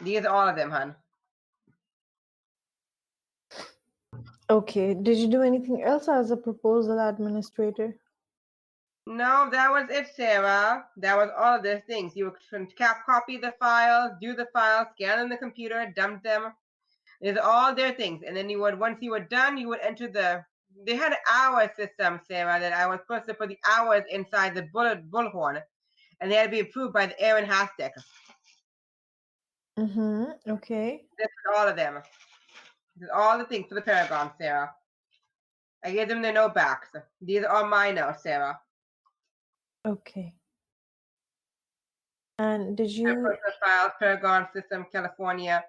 These are all of them, hon. Okay. Did you do anything else as a proposal administrator? No, that was it, Sarah. That was all of those things. You would copy the files, do the files, scan them in the computer, dump them. These are all their things. And then you would, once you were done, you would enter they had an hour system, Sarah, that I was supposed to put the hours inside the bullhorn. And they had to be approved by the Aaron Hastek. Okay. This is all of them. This is all the things for the Paragon, Sarah. I gave them the note backs. These are all my notes, Sarah. Okay. And did you? Personal files, Paragon System, California.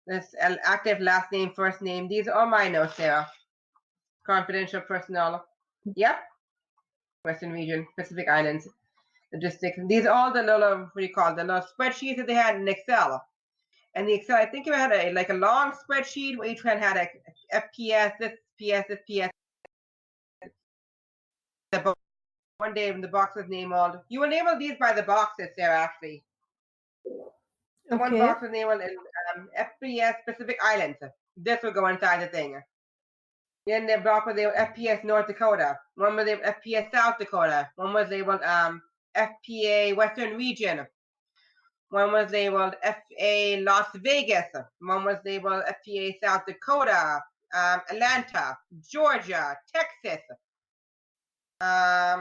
This active last name, first name. These are all my notes, Sarah. Confidential personnel. Yep. Western region, Pacific Islands, logistics. These are all the little, what do you call it, the little spreadsheets that they had in Excel. And the Excel, I think it had a long spreadsheet where each one had a FPS, this PS, this PS. One day when the box was named, you will label these by the boxes, Sarah, actually. The one box was named in FPS Pacific Islands. This will go inside the thing. Then the block was labeled FPS North Dakota. One was labeled FPS South Dakota. One was labeled FPA Western Region. One was labeled FA Las Vegas. One was labeled FPA South Dakota, Atlanta, Georgia, Texas. I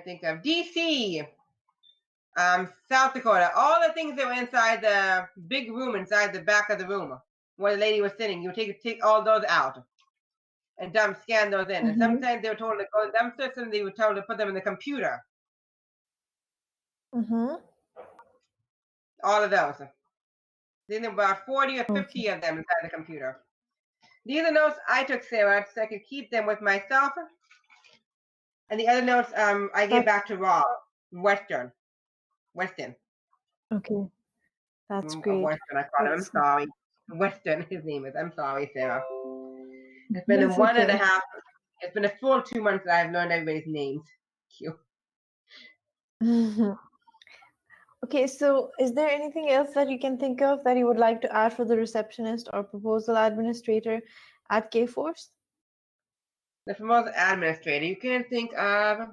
think of DC, South Dakota. All the things that were inside the big room, inside the back of the room where the lady was sitting. You would take all those out and scan those in. And sometimes they were told to go in them systems, they were told to put them in the computer. All of those. Then about 40 or 50 of them inside the computer. These are notes I took, Sarah, so I could keep them with myself. And the other notes I gave back to Rob, Western. Okay. That's great. Western, I call him. I'm sorry. Western, his name is. I'm sorry, Sarah. It's been a one and a half. It's been a full 2 months that I've learned everybody's names. Cute. Okay, so is there anything else that you can think of that you would like to add for the receptionist or proposal administrator at K-Force? The proposal administrator, you can think of,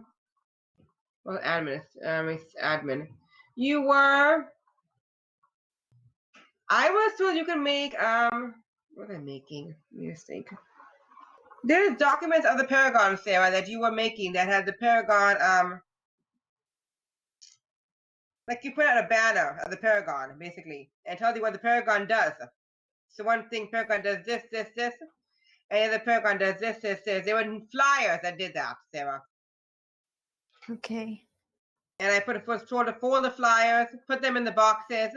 well, admin. You were, I was told you can make, what am I making? Let me just think. There's documents of the Paragon, Sarah, that you were making that had the Paragon, like you put out a banner of the Paragon, basically, and tells you what the Paragon does. So one thing, Paragon does this, and the Paragon does this. There were flyers that did that, Sarah. Okay. And I was told to fold the flyers, put them in the boxes,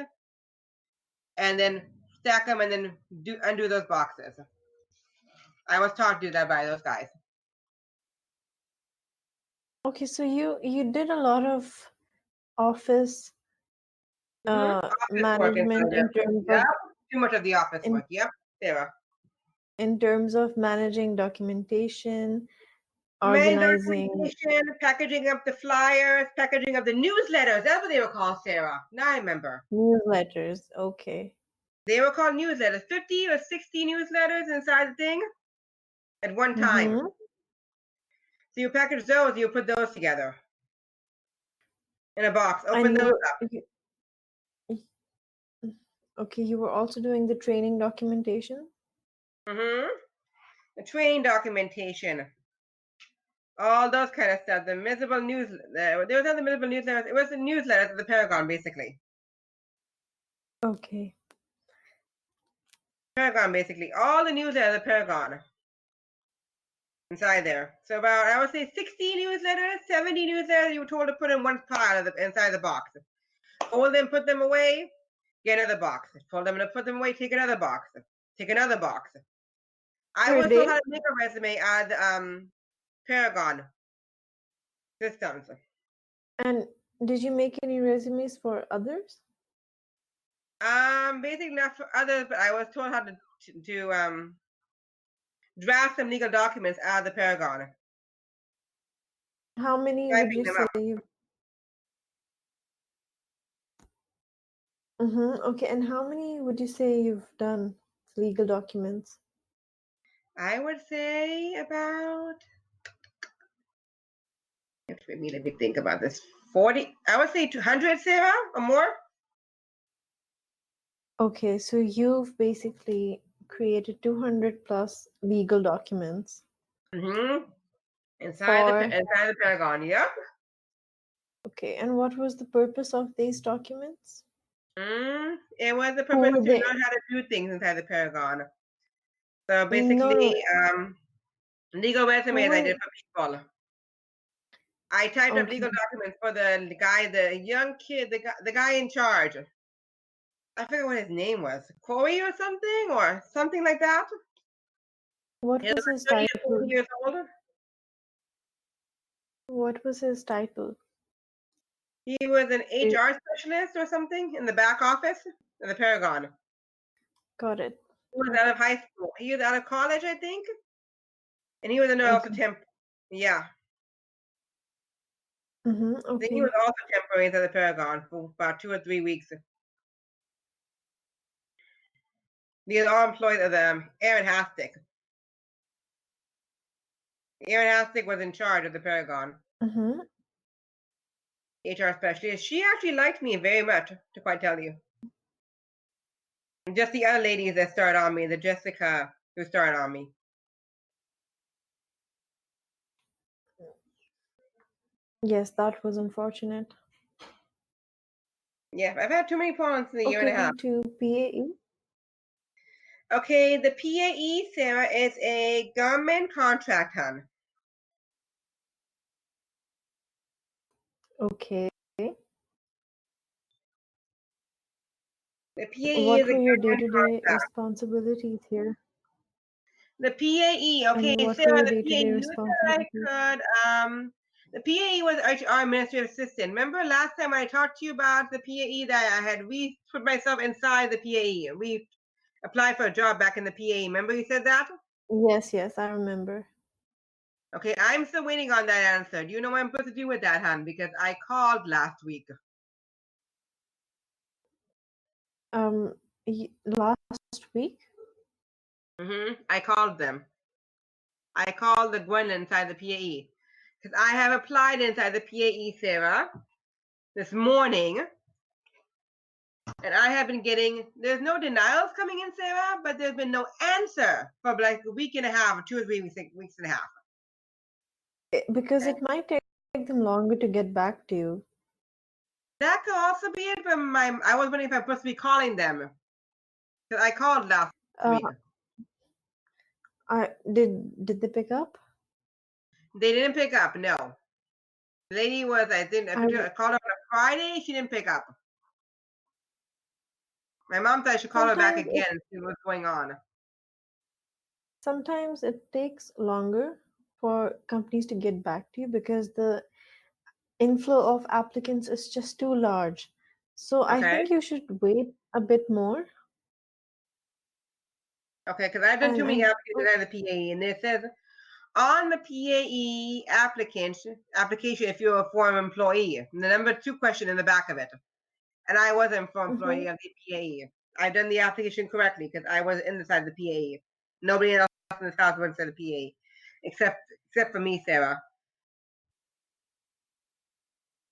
and then stack them, and then undo those boxes. I was taught to do that by those guys. Okay, so you did a lot of office management in terms of too much of the office work. Yep, Sarah. In terms of managing documentation, organizing, packaging up the flyers, packaging up the newsletters. That's what they were called, Sarah. Now I remember. Newsletters. Okay. They were called newsletters. 50 or 60 newsletters inside the thing at one time. So you package those, you put those together in a box. Open those up. Okay, you were also doing the training documentation? The training documentation. All those kind of stuff. The miserable news. There was not the miserable newsletters. It was the newsletters of the Paragon, basically. Okay. Paragon, basically. All the newsletters of the Paragon. Inside there. So about, I would say 60 newsletters, 70 newsletters you were told to put in one pile inside the box. Fold them, put them away, get another box. Fold them and put them away, take another box. Take another box. I was told how to make a resume out of Paragon systems. And did you make any resumes for others? Basically not for others, but I was told how to draft some legal documents out of the Paragon. How many would you say Okay, and how many would you say you've done legal documents? I would say about. Let me think about this. 40. I would say 200, Sarah, or more. Okay, so you've basically created 200 plus legal documents Mm-hmm. for. Inside the Paragon. Yep. Okay, and what was the purpose of these documents? It was the Who purpose were to they? learn how to do things inside the Paragon. So No, basically, no. legal Who resumes I were? did for people. I typed up Okay, legal documents for the guy, the young kid, the guy in charge. I forget what his name was, Corey or something like that. what He was was his like 30 or 40 title? years old. What was his title? He was an Eh, HR specialist or something in the back office in the Paragon. Got it. He was out of Okay. high school. He was out of college, I think, and he was also Okay. temp. Yeah, I think he was Okay. also temporary at the Paragon for about 2 or 3 weeks. He was all employed as Aaron Hastick. Aaron Hastick was in charge of the Paragon. Mm-hmm. HR specialist. She actually liked me very much, to quite tell you. Just the other ladies that started on me, the Jessica who started on me. Yes, that was unfortunate. Yeah, I've had too many problems in a year and Okay, a half. to PAE. Okay, the PAE, Sarah, is a government contract, hon. Okay. The PAE is What a were your government day-to-day contract. responsibilities here? The PAE, And okay, what were Sarah, your the PAE, day-to-day you said I responsibilities? could, the PAE was our administrative assistant. Remember last time I talked to you about the PAE that I had put myself inside the PAE. We applied for a job back in the PAE. Remember you said that? Yes, yes, I remember. Okay, I'm still waiting on that answer. Do you know what I'm supposed to do with that, hon? Because I called last week. Um, last week? I called them. I called the Gwen inside the PAE. Because I have applied inside the PAE, Sarah, this morning. And I have been there's no denials coming in, Sarah, but there's been no answer for like a week and a half, or 2 or 3 weeks, weeks and a half. Because Okay. it might take them longer to get back to you. That could also be it, but I was wondering if I'm supposed to be calling them. Because I called last Uh, week. did they pick up? They didn't pick up, no. The lady was, I think, I I called her on a Friday, she didn't pick up. My mom thought I should call her back sometimes again and see what's going on. sometimes it takes longer for companies to get back to you because the inflow of applicants is just too large. So I Okay? think you should wait a bit more. Okay, because I've done too And many and applications at the PAE, and it says on the PAE application if you're a former employee, the number 2 question in the back of it. And I wasn't a former employee Mhm. of the PAE. I've done the application correctly because I was inside the PAE. Nobody else in this house was inside the PAE, except for me, Sarah.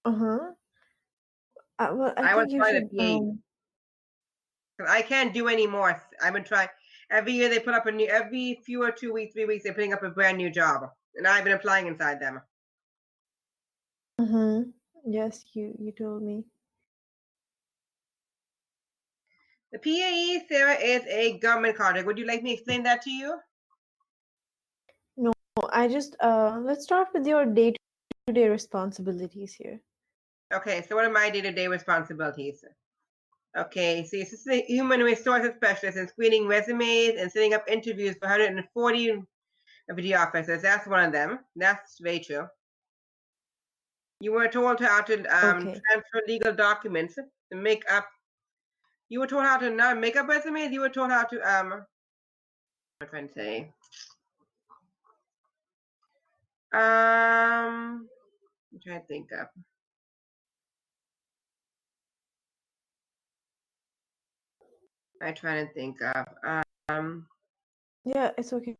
Uh-huh. Well, I I was think you part of should the PAE. I can't do any more. I've been trying. Every year they put up every few or 2 weeks, 3 weeks, they're putting up a brand new job. And I've been applying inside them. Yes, you told me. The PAE, Sarah, is a government contract. Would you like me to explain that to you? No, I just let's start with your day-to-day responsibilities here. Okay, so what are my day-to-day responsibilities? Okay, so assistant human resources specialist in screening resumes and setting up interviews for 140 video officers. That's one of them. That's Rachel. You were told how to Okay. transfer legal documents to make up. You were told how to not make up resumes. You were told how to what am I trying to say? I'm trying to think of. I'm trying to think of. Yeah, it's okay.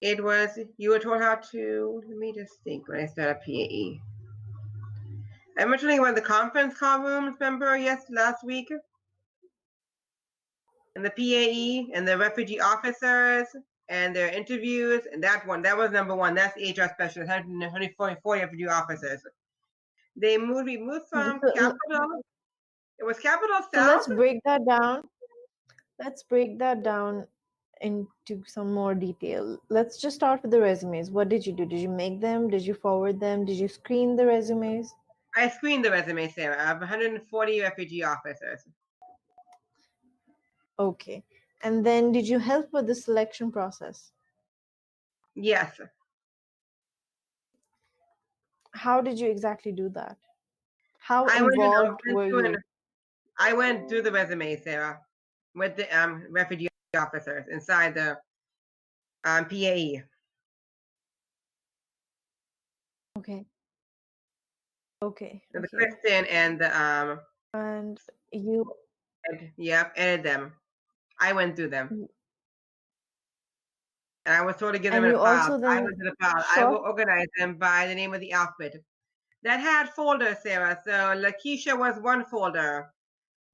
It was, you were told how to, let me just think when I started PAE. I'm mentioning about the conference call rooms, remember, last week? And the PAE and the refugee officers and their interviews, and that was number one. That's HR specialist, 140 refugee officers. We moved from Capital. It was Capital So South. let's break that down. Let's break that down into some more detail. Let's just start with the resumes. What did you do? Did you make them? Did you forward them? Did you screen the resumes? I screened the resumes, Sarah, of 140 refugee officers. Okay. And then did you help with the selection process? Yes. How did you exactly do that? How I involved were you? I went through the resumes, Sarah, with the refugee officers inside the PAE. Okay. Okay. The Okay. Kristen and the And you. edited them. I went through them. And I was told to give them And in you a file. also I then went to the file. I short. will organize them by the name of the outfit. That had folders, Sarah. So Lakeisha was one folder.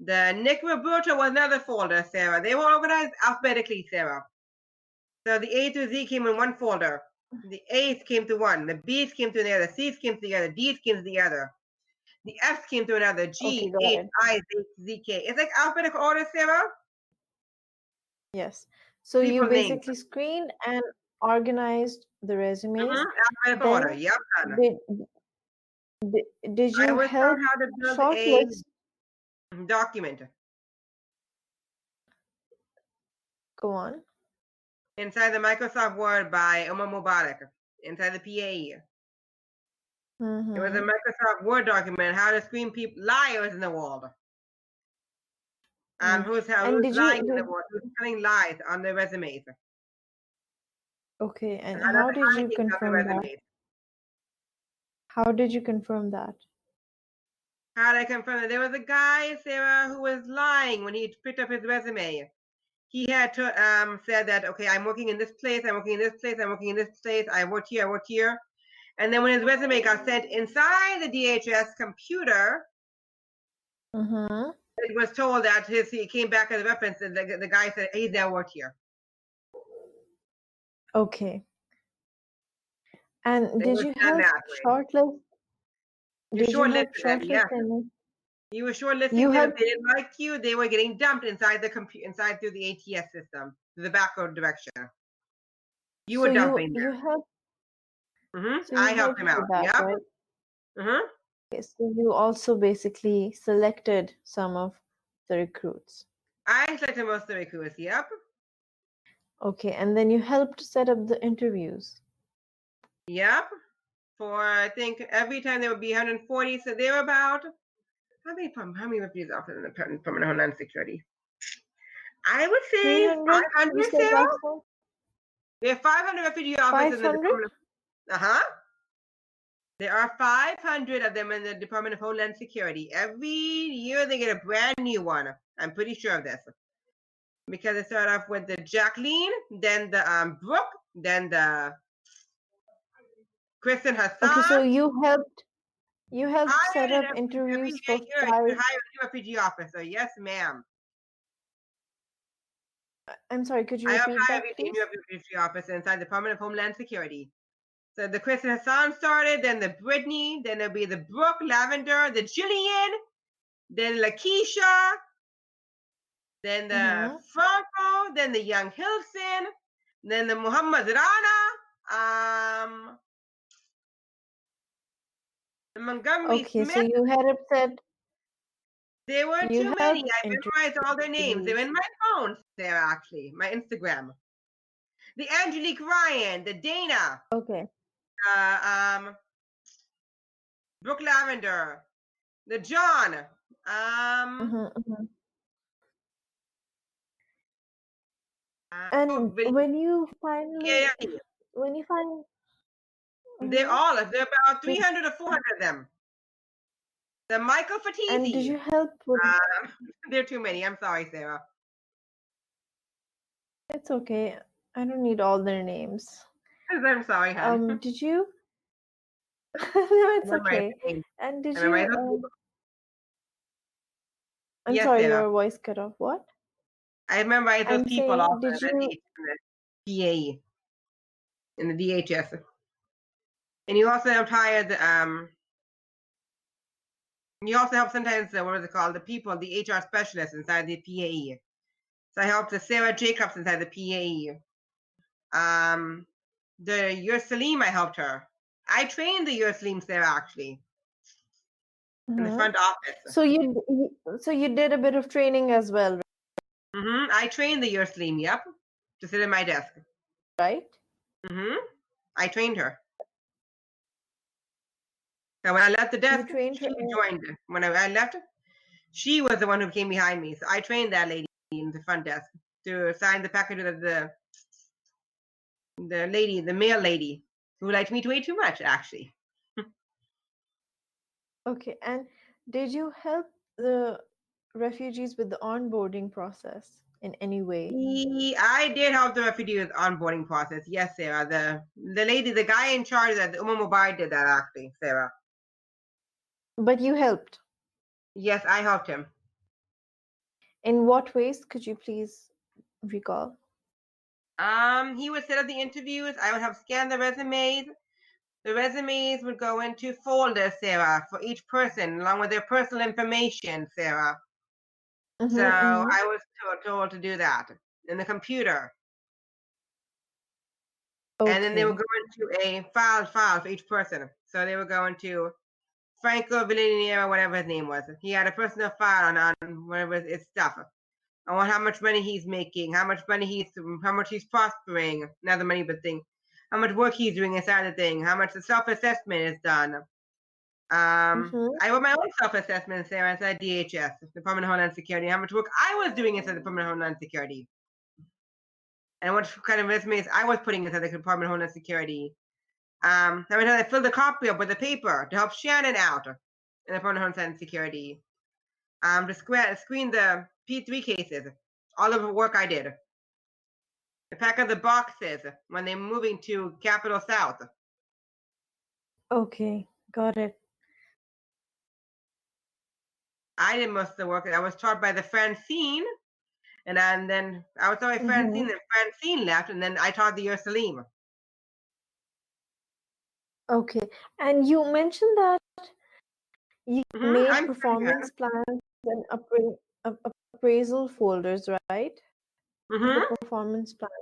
The Nick Roberta was another folder, Sarah. They were organized alphabetically, Sarah. So the A to Z came in one folder. The A's came to one. The B's came to the other. C's came to the other. D's came to the other. The F's came to another. G, Okay, go H, ahead. I, Z, K. It's like alphabetical order, Sarah. Yes. So you People names. basically screened and organized the resumes. Alphabetical order. Then Yep. did I you was help told how to build a shortlist? document Go on. inside the Microsoft Word by Umar Mubarak inside the PAE. It was a Mm-hmm. Microsoft Word document how to screen people liars in the world. Who's lying in the world? Who's telling lies on their resumes? Okay, and How how to did hide you things on the confirm that? resumes? How did you confirm that? How did I confirm that? There was a guy, Sarah, who was lying when he picked up his resume. He had to said that, okay, I'm working in this place, I'm working in this place, I'm working in this place, I work here, I work here. And then when his resume got sent inside the DHS computer, Mm-hmm. it was told that he came back as a reference, and the guy said he's never worked here. Okay. And So did you help shortlist? You Did you help shortlisted them, yes. shortlist? You were shortlisting You them. had. If they didn't like you, they were getting dumped inside the inside through the ATS system, through the backroad direction. You were dumping them. You helped. So I you helped helped them out. with that, Yep. right? Okay, so you also basically selected some of the recruits. I selected most of the recruits. Yep. Okay, and then you helped set up the interviews. Yep. For I think every time there would be 140, so they were about how many refugees officers in the Department of Homeland Security? I would say 500, Sarah. There are 500 refugee officers in the Department of There are 500 of them in the Department of Homeland Security. Every year they get a brand new one. I'm pretty sure of this. Because they start off with the Jacqueline, then the Brooke, then the Kristen Hassan. Okay, so you helped set up interviews for to hire a new refugee officer. Yes, ma'am. I'm sorry, could you repeat that, please? New refugee officer inside the Department of Homeland Security. So the Kristen Hassan started, then the Brittany, then there'll be the Brooke, Lavender, the Jillian, then Lakeisha, then the Franco, then the Young Hilson, then the Muhammad Rana, the Montgomery Okay, Smith. so you had it set. There were too many. I memorized all their names. They're in my phone there, actually, my Instagram. The Angelique Ryan, the Dana. Okay. Brooke Lavender, the John. And when you finally, they're about 300 or 400 of them. So Michael And did Fatisi. you help with? There are too many. I'm sorry, Sarah. It's okay. I don't need all their names. I'm sorry, hon. Did you? No, it's Memorize okay. the name. And did I you? memorize those people. I'm Yes, sorry, Sarah. your voice cut off. What? I memorize those I'm people also saying, did you? in the PAE, in the DHS. And you also have hired, you also help sometimes, what is it called? The people, the HR specialists inside the PAE. So I helped Sarah Jacobs inside the PAE. Your Salim, I helped her. I trained the Your Salim, Sarah, actually, in the front office. So you did a bit of training as well, I trained the Your Salim, yep, to sit at my desk. right? I trained her. So when I left the desk, You trained she her. joined. When I left, she was the one who came behind me. So I trained that lady in the front desk to sign the package of the lady, the male lady, who liked me way too much, actually. Okay, and did you help the refugees with the onboarding process in any way? I did help the refugees onboarding process. Yes, Sarah. The lady, the guy in charge at the Uzma3 did that, actually, Sarah. But you helped. Yes, I helped him. In what ways could you please recall? He would set up the interviews. I would have scanned the resumes. The resumes would go into folders, Sarah, for each person, along with their personal information, Sarah. So I was told to do that in the computer. And then they would Okay. go into a file for each person. So they would go into Franco Villanera, whatever his name was. He had a personal file on whatever his stuff. On how much money he's making, how much he's prospering, not the money but thing, how much work he's doing inside the thing, how much the self-assessment is done. I wrote my own self-assessment, Sarah, inside DHS, Department of Homeland Security, how much work I was doing inside the Department of Homeland Security, and what kind of resumes I was putting inside the Department of Homeland Security. How many times I filled a copy up with the paper to help Shannon out in the Department of Homeland Security. To screen the P3 cases, all of the work I did. To pack up the boxes when they're moving to Capital South. Okay, got it. I did most of the work. I was taught by the Francine, and then I was taught by Francine, and Francine left, and then I taught the year Salim. Okay, and you mentioned that you made performance plans and appraisal folders, right? The performance plans.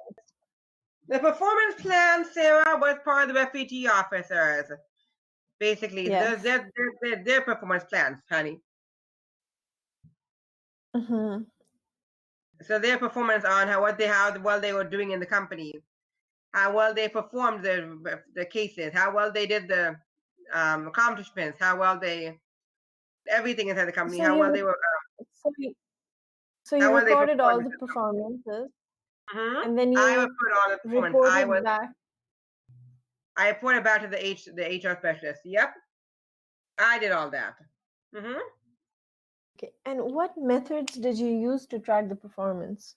The performance plan, Sarah, was part of the refugee officers. Basically, Yes. their performance plans, honey. So their performance on how well they were doing in the company, how well they performed the cases, how well they did the accomplishments, how well they everything inside the company, how well they were. So you recorded all the performances, and then I you would put all the performance. reported back. I reported back to the HR specialist. Yep, I did all that. Okay, and what methods did you use to track the performance?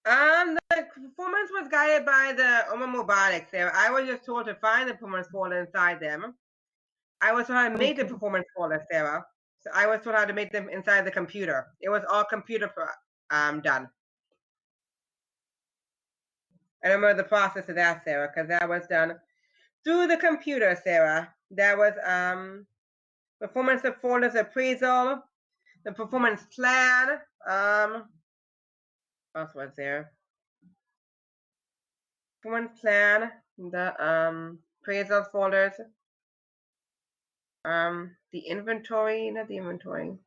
The performance was guided by the Uzma3 there. I was just told to find the performance folder inside them. I was told how to make the performance folder, Sarah. So I was told how to make them inside the computer. It was all computer done. I remember the process of that, Sarah, because that was done through the computer, Sarah. That was performance of folders appraisal, the performance plan. What was there? Performance plan, the appraisal folders, the inventory, not the inventory.